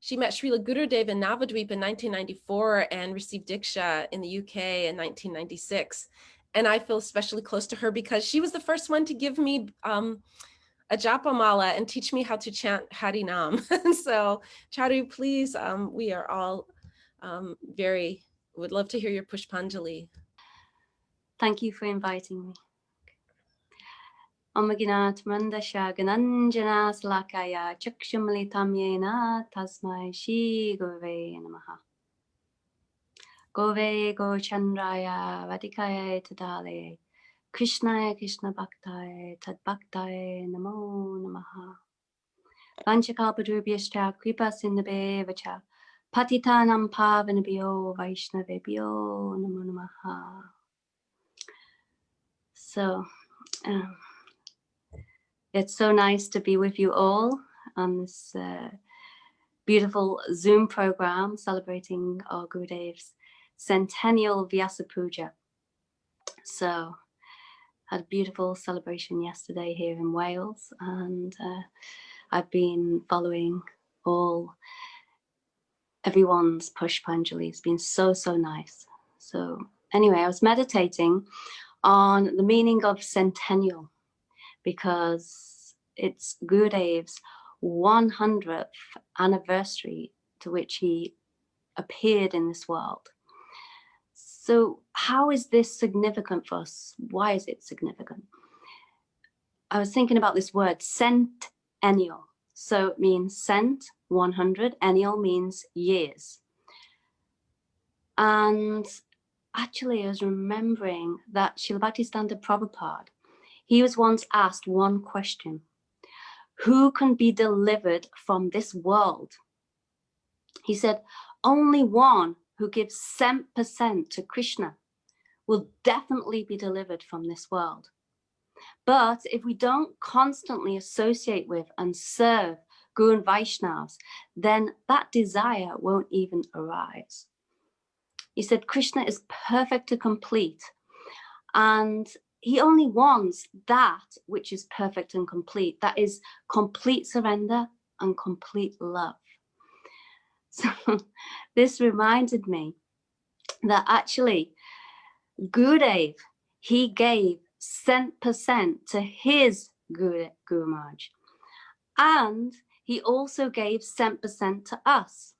She met Srila Gurudeva in Navadvip in 1994 and received Diksha in the UK in 1996. And I feel especially close to her because she was the first one to give me a japa mala and teach me how to chant Harinam. So Charu, please, we are all would love to hear your Pushpanjali. Thank you for inviting me. Amaginat Mandasha Gananjana Slakaya Chakshamalitam Yena Tasmai Shi Gurve Namaha. Gove Go Chandraya Vadikaya Tadale Krishnaya Krishna Bhaktaya Tad Bhaktaya Namo Namaha. Vanchakalpadrubhyascha Kripa Sindhabe Vacha Patitanam Pavanabhyo Vaishnavebhyo Namo Namaha. So, it's so nice to be with you all on this beautiful Zoom program celebrating our Gurudev's centennial Vyasa Puja. So, had a beautiful celebration yesterday here in Wales, and I've been following everyone's Pushpanjali. It's been so nice. So anyway, I was meditating on the meaning of centennial, because it's Gurudev's 100th anniversary to which he appeared in this world. So how is this significant for us? Why is it significant? I was thinking about this word, centennial. So it means cent, 100, ennial means years. And actually, I was remembering that Srila Bhaktisiddhanta Prabhupada, he was once asked one question: who can be delivered from this world? He said, only one who gives 100% to Krishna will definitely be delivered from this world. But if we don't constantly associate with and serve Guru and Vaishnavas, then that desire won't even arise. He said, Krishna is perfect and complete, and he only wants that which is perfect and complete. That is complete surrender and complete love. So this reminded me that actually Gurudev, he gave 100% to his Guru Maharaj, and he also gave 100% to us.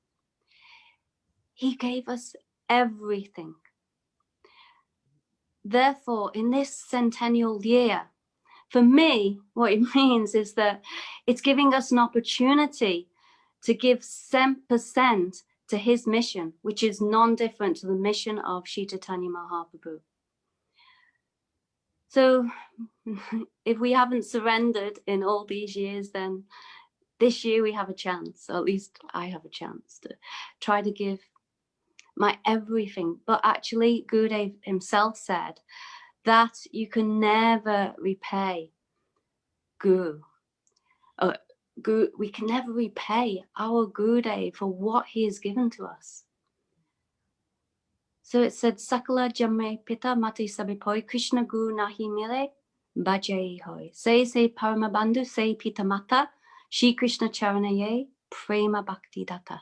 He gave us everything. Therefore, in this centennial year, for me, what it means is that it's giving us an opportunity to give 100% to his mission, which is non-different to the mission of Sri Chaitanya Mahaprabhu. So if we haven't surrendered in all these years, then this year we have a chance, or at least I have a chance to try to give my everything. But actually, Gurudev himself said that you can never repay Guru. We can never repay our Gurudev for what he has given to us. So it said, Sakala Jamme Pita Mati Sabipoi Krishna Guru Nahi Mile Bajai Hoi. Say Paramabandhu, say Pita Mata, Shri Krishna Charanaye, Prema Bhakti Data.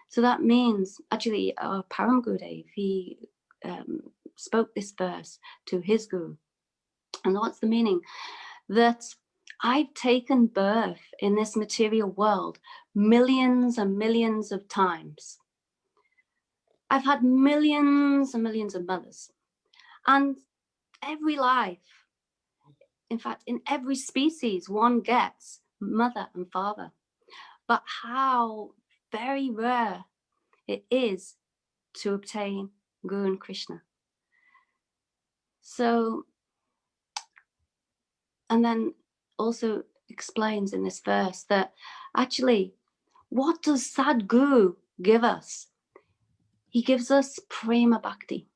So that means, actually, our Param Gurudev, he spoke this verse to his Guru. And what's the meaning? That I've taken birth in this material world millions and millions of times. I've had millions and millions of mothers. And every life, in fact, in every species, one gets mother and father. But how very rare it is to obtain Guru and Krishna. So, and then also explains in this verse that actually, what does Sadguru give us? He gives us Prema Bhakti.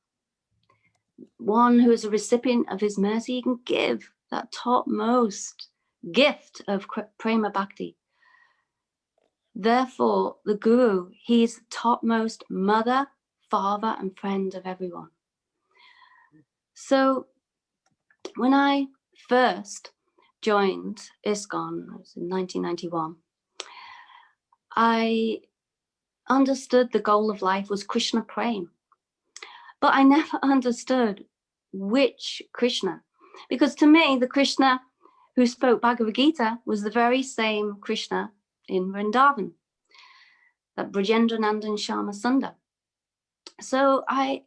One who is a recipient of his mercy, he can give that topmost gift of Prema Bhakti. Therefore, the Guru, he is the topmost mother, father, and friend of everyone. So when I first joined ISKCON, it was in 1991, I understood the goal of life was Krishna Prem. But I never understood which Krishna, because to me, the Krishna who spoke Bhagavad Gita was the very same Krishna in Vrindavan, that Brajendra Nandan Shama Sundar. So I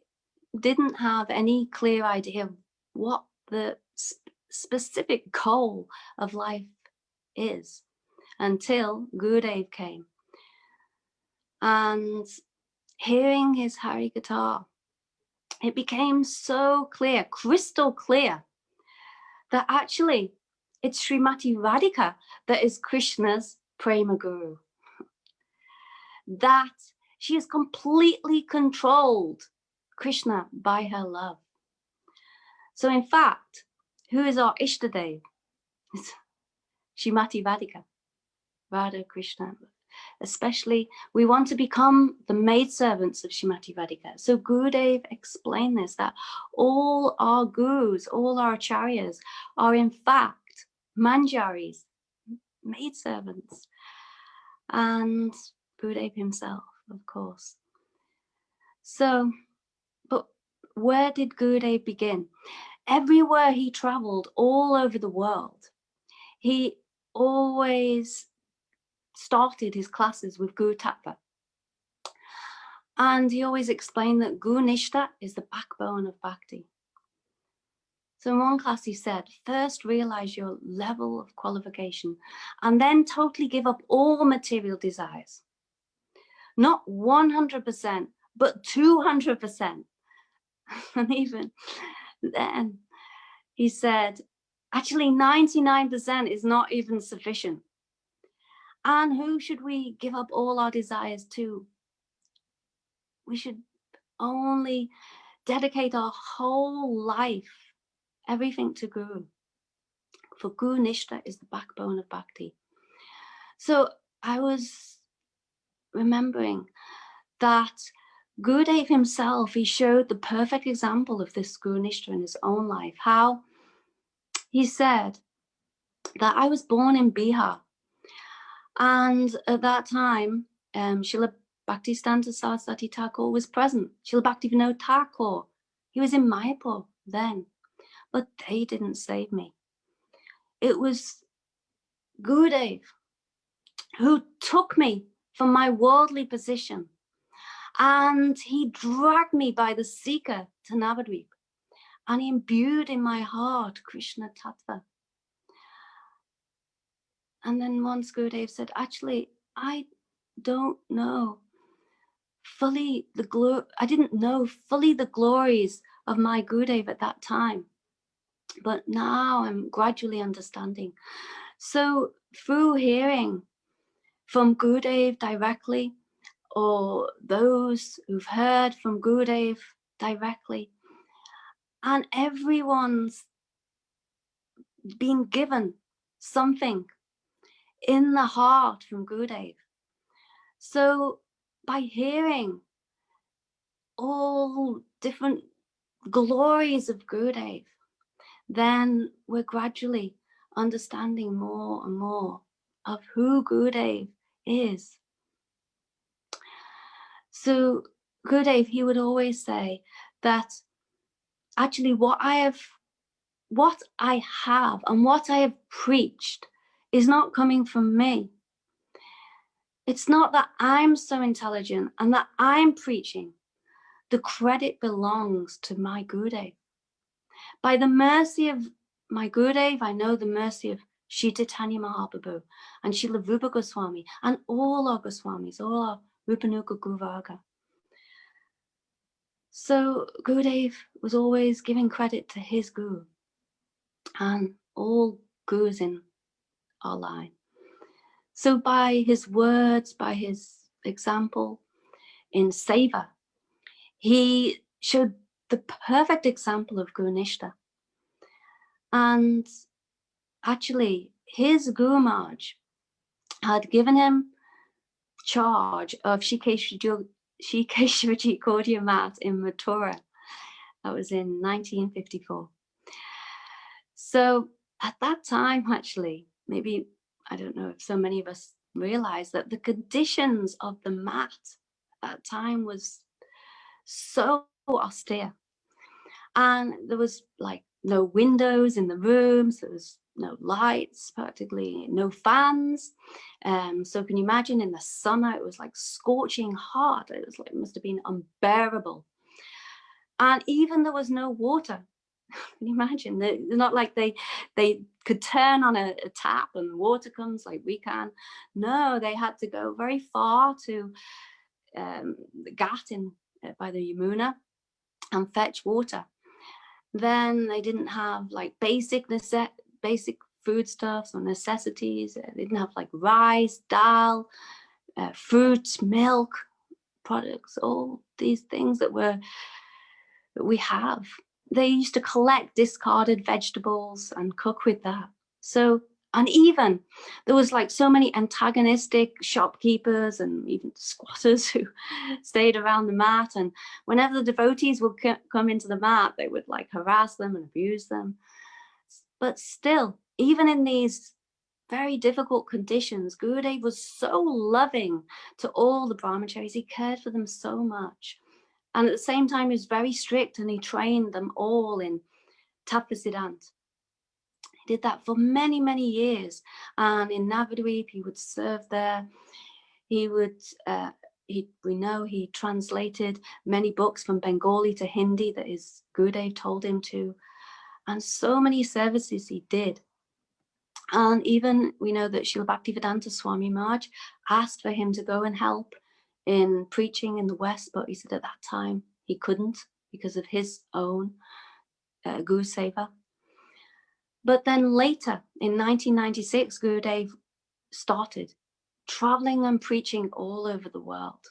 didn't have any clear idea of what the specific goal of life is until Gurudev came. And hearing his Hari Katha, it became so clear, crystal clear, that actually it's Srimati Radhika that is Krishna's Prema Guru. That she has completely controlled Krishna by her love. So in fact, who is our Ishtadev? It's Srimati Radhika, Radha Krishna. Especially, we want to become the maidservants of Srimati Radhika. So Gurudev explained this, that all our gurus, all our acharyas are in fact manjaris, maidservants, and Gurudev himself, of course. So, but where did Gurudev begin? Everywhere he traveled, all over the world, he always started his classes with Guru Tattva. And he always explained that Guru Nishta is the backbone of bhakti. So in one class he said, first realize your level of qualification and then totally give up all material desires. Not 100%, but 200%. And even then he said, actually 99% is not even sufficient. And who should we give up all our desires to? We should only dedicate our whole life, everything to Guru. For Guru Nishta is the backbone of bhakti. So I was remembering that Gurudev himself, he showed the perfect example of this Guru Nishta in his own life. How he said that I was born in Bihar. And at that time, Srila Bhaktisiddhanta Saraswati Thakur was present. Srila Bhaktivinoda Thakur, he was in Mayapur then, but they didn't save me. It was Gurudev who took me from my worldly position, and he dragged me by the Sika to Navadvip, and he imbued in my heart Krishna Tattva. And then once Gurudev said, actually, I don't know fully I didn't know fully the glories of my Gurudev at that time, but now I'm gradually understanding. So through hearing from Gurudev directly, or those who've heard from Gurudev directly, and everyone's been given something in the heart from Gurudev. So by hearing all different glories of Gurudev, then we're gradually understanding more and more of who Gurudev is. So Gurudev, he would always say that actually what I have and what I have preached is not coming from me. It's not that I'm so intelligent and that I'm preaching. The credit belongs to my Gurudev. By the mercy of my Gurudev, I know the mercy of Sri Chaitanya Mahaprabhu and Srila Rupa Goswami and all our Goswamis, all our Rupanuga Guru Varga. So Gurudev was always giving credit to his Guru and all Gurus in our line. So by his words, by his example in Seva, he showed the perfect example of Guru Nishta. And actually, his Guru Maharaj had given him charge of Shikeshwarji Gaudiya Math in Mathura. That was in 1954. So at that time, actually, maybe, I don't know if so many of us realize that the conditions of the mat that time was so austere. And there was like no windows in the rooms, there was no lights, practically no fans. So can you imagine in the summer, it was like scorching hot. It was like, it must have been unbearable. And even there was no water. Can you imagine? They're not like they could turn on a tap and water comes like we can. No, they had to go very far to the Ghat by the Yamuna and fetch water. Then they didn't have like basic foodstuffs or necessities. They didn't have like rice, dal, fruits, milk products, all these things that we have. They used to collect discarded vegetables and cook with that. So, and even there was like so many antagonistic shopkeepers and even squatters who stayed around the mat. And whenever the devotees would come into the mat, they would like harass them and abuse them. But still, even in these very difficult conditions, Gurudev was so loving to all the brahmacharis. He cared for them so much. And at the same time, he was very strict and he trained them all in Tapasidant. He did that for many, many years. And in Navadvip, he would serve there. He would, we know he translated many books from Bengali to Hindi that his Gurudev told him to. And so many services he did. And even we know that Srila Bhaktivedanta Swami Maharaj asked for him to go and help in preaching in the West, but he said at that time he couldn't because of his own Guru Seva. But then later in 1996, Gurudev started traveling and preaching all over the world.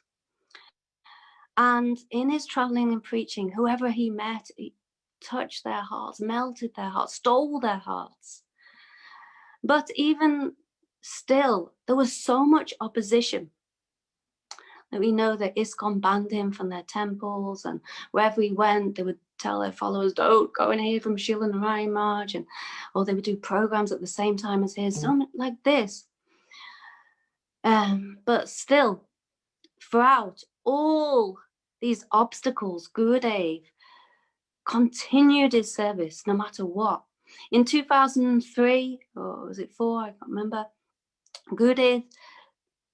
And in his traveling and preaching, whoever he met, he touched their hearts, melted their hearts, stole their hearts. But even still, there was so much opposition that we know that ISKCON banned him from their temples, and wherever he went, they would tell their followers, don't go and hear from Srila Narayan Maharaj, or they would do programs at the same time as his, something like this. But still, throughout all these obstacles, Gurudev continued his service no matter what. In 2003, or was it 4, I can't remember, Gurudev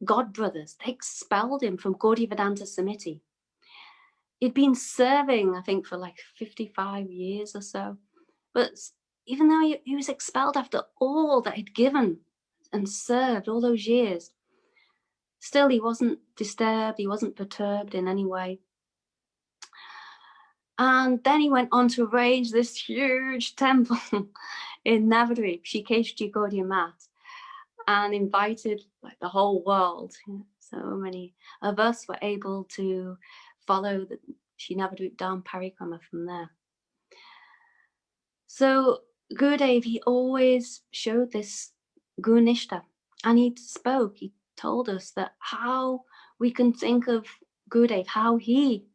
godbrothers, they expelled him from Gaudiya Vedanta Samiti. He'd been serving, I think, for like 55 years or so. But even though he was expelled after all that he'd given and served all those years, still he wasn't disturbed, he wasn't perturbed in any way. And then he went on to arrange this huge temple in Navadvip, Shikeshji Gaudiya Math, and invited like the whole world. So many of us were able to follow the Shri Navadvip Dham Parikrama from there. So Gurudev, he always showed this Gurunishta, and he spoke, he told us that how we can think of Gurudev, how he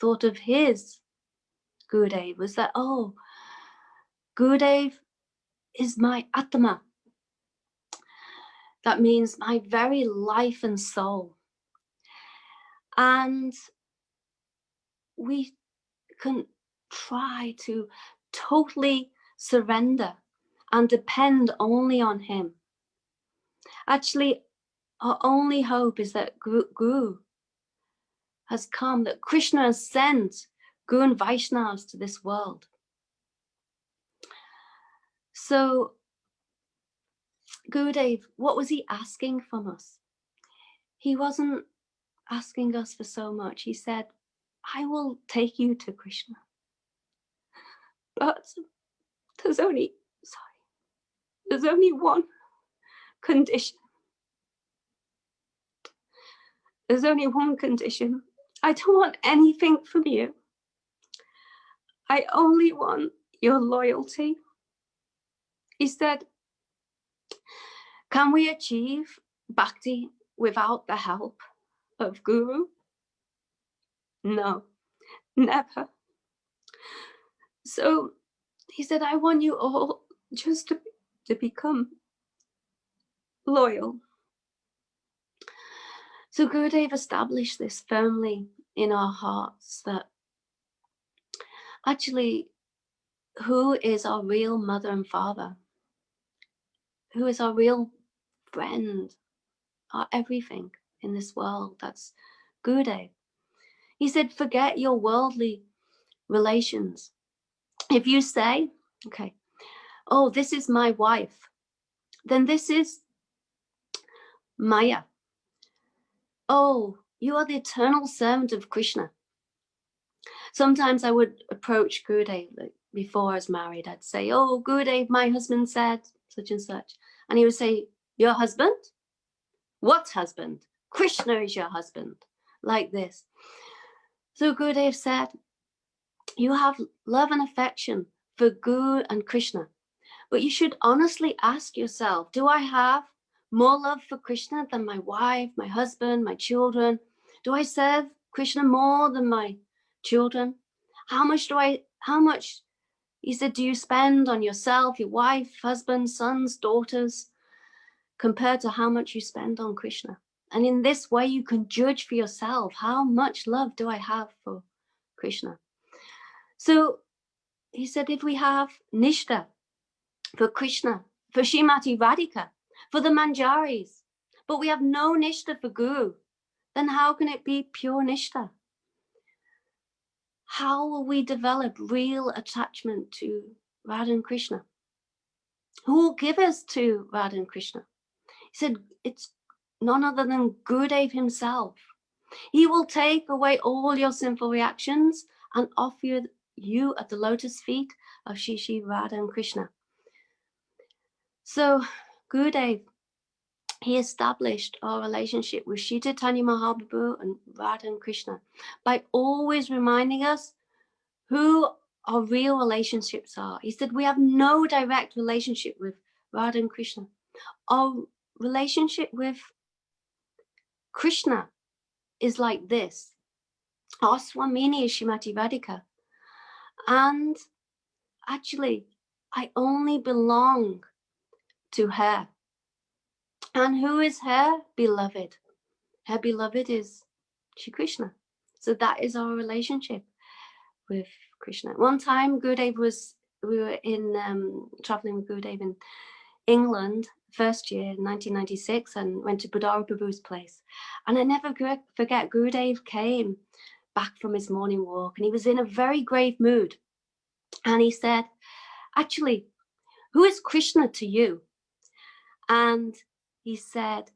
thought of his Gurudev was that, oh, Gurudev is my Atma. That means my very life and soul. And we can try to totally surrender and depend only on him. Actually, our only hope is that Guru has come, that Krishna has sent Guru and Vaishnavas to this world. So Gurudev, what was he asking from us? He wasn't asking us for so much. He said, I will take you to Krishna. But there's only one condition. There's only one condition. I don't want anything from you. I only want your loyalty. He said, can we achieve bhakti without the help of Guru? No, never. So he said, I want you all just to become loyal. So Gurudev established this firmly in our hearts, that actually, who is our real mother and father? Who is our real friend? Our everything in this world? That's Gurudev. He said, forget your worldly relations. If you say, okay, oh, this is my wife, then this is Maya. Oh, you are the eternal servant of Krishna. Sometimes I would approach Gurudev, like before I was married. I'd say, oh, Gurudev, my husband said such and such. And he would say, your husband? What husband? Krishna is your husband. Like this. So Gurudev said, you have love and affection for Guru and Krishna, but you should honestly ask yourself, do I have more love for Krishna than my wife, my husband, my children? Do I serve Krishna more than my children? How much, he said, do you spend on yourself, your wife, husband, sons, daughters, compared to how much you spend on Krishna? And in this way, you can judge for yourself, how much love do I have for Krishna? So he said, if we have Nishta for Krishna, for Srimati Radhika, for the Manjaris, but we have no Nishta for Guru, then how can it be pure Nishta? How will we develop real attachment to Radha and Krishna? Who will give us to Radha and Krishna? He said, it's none other than Gurudev himself. He will take away all your sinful reactions and offer you at the lotus feet of Shri Radha and Krishna. So Gurudev, he established our relationship with Sri Chaitanya Mahaprabhu and Radha and Krishna by always reminding us who our real relationships are. He said, we have no direct relationship with Radha and Krishna. Our relationship with Krishna is like this. Our Swamini is Srimati Radhika. And actually, I only belong to her. And who is her beloved? Her beloved is Shri Krishna. So that is our relationship with Krishna. One time, we were traveling with Gurudev in England, first year, 1996, and went to Budara Prabhu's place. And I never forget, Gurudev came back from his morning walk, and he was in a very grave mood. And he said, actually, who is Krishna to you? And he said,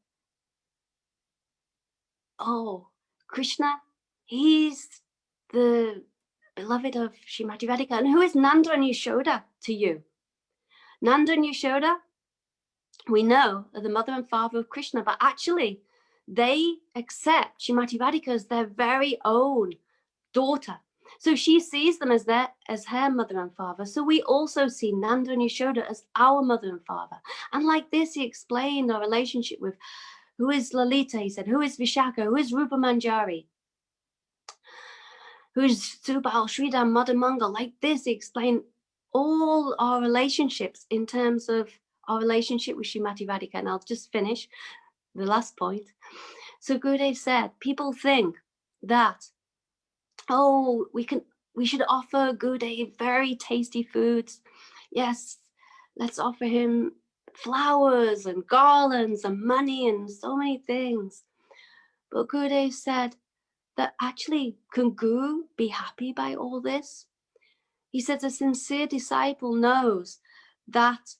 oh, Krishna, he's the beloved of Srimati Radhika. And who is Nanda and Yashoda to you? Nanda and Yashoda, we know, are the mother and father of Krishna, but actually they accept Srimati Radhika as their very own daughter. So she sees them as her mother and father. So we also see Nanda and Yashoda as our mother and father. And like this, he explained our relationship with who is Lalita, he said, who is Vishaka, who is Rupa Manjari, who is Subal, Sridham, Mother Mangal. Like this, he explained all our relationships in terms of our relationship with Srimati Radhika. And I'll just finish the last point. So Gurudev said, people think that, oh, we should offer Gurudev very tasty foods. Yes, let's offer him flowers and garlands and money and so many things. But Gurudev said that actually, can Guru be happy by all this? He said a sincere disciple knows that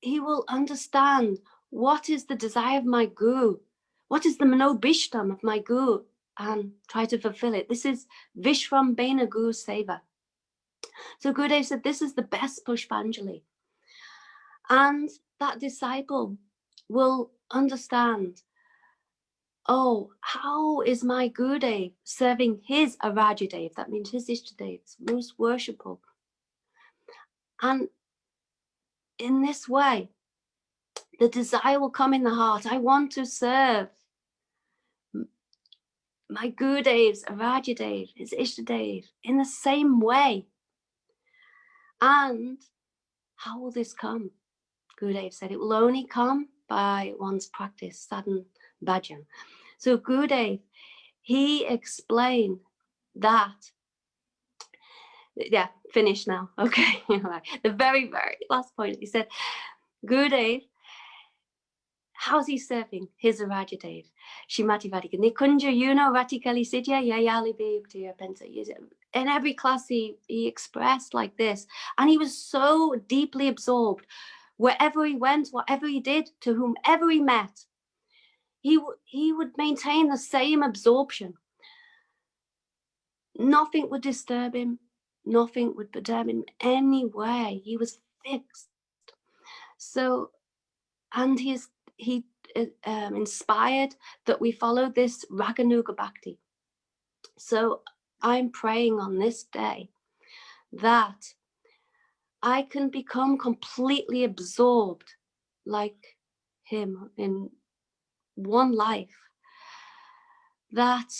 he will understand what is the desire of my Guru, what is the manobishtam of my Guru, and try to fulfill it. This is Vishram Bena Guru Seva. So Gurudev said this is the best Pushpanjali. And that disciple will understand, oh, how is my Gurudev serving his Arajadev? That means his Ishtadev, most worshipful. And in this way, the desire will come in the heart. I want to serve my Gurudev's Arajadev, his Ishtadev, in the same way. And how will this come? Gurudev said it will only come by one's practice, sadhan bhajan. So Gurudev, he explained that, yeah, finish now. Okay. The very, very last point. He said, Gurudev, how's he serving his Rajadev? Srimati Vadika. Nikunja, you know, Ratikali Sidya, Yayali Bhaktiya Pensa. In every class, he expressed like this. And he was so deeply absorbed. Wherever he went, whatever he did, to whomever he met, he would maintain the same absorption. Nothing would disturb him. Nothing would perturb him in any way. He was fixed. So, and he inspired that we follow this Raganuga Bhakti. So I'm praying on this day that I can become completely absorbed like him in one life, that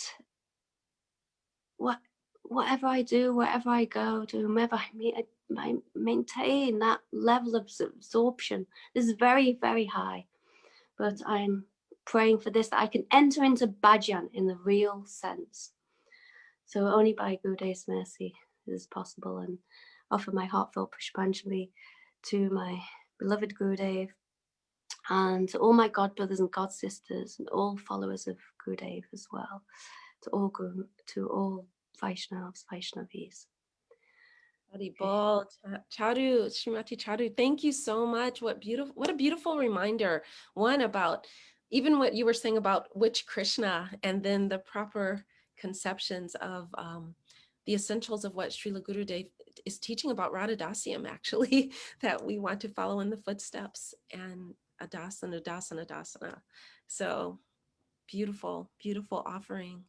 whatever I do, wherever I go, to whomever I meet, I maintain that level of absorption. This is very, very high, but I'm praying for this, that I can enter into bhajan in the real sense. So only by Gurudev's mercy is possible, and offer my heartfelt Pushpanjali to my beloved Gurudev and to all my god brothers and god sisters and all followers of Gurudev as well, to all Vaishnavas, Vaishnavis. Audible. Charu, Srimati Charu, thank you so much. What a beautiful reminder. One, about even what you were saying about which Krishna, and then the proper conceptions of the essentials of what Srila Gurudev is teaching about Radha Dasyam, actually, that we want to follow in the footsteps, and adasana, dasana, dasana. So beautiful, beautiful offering.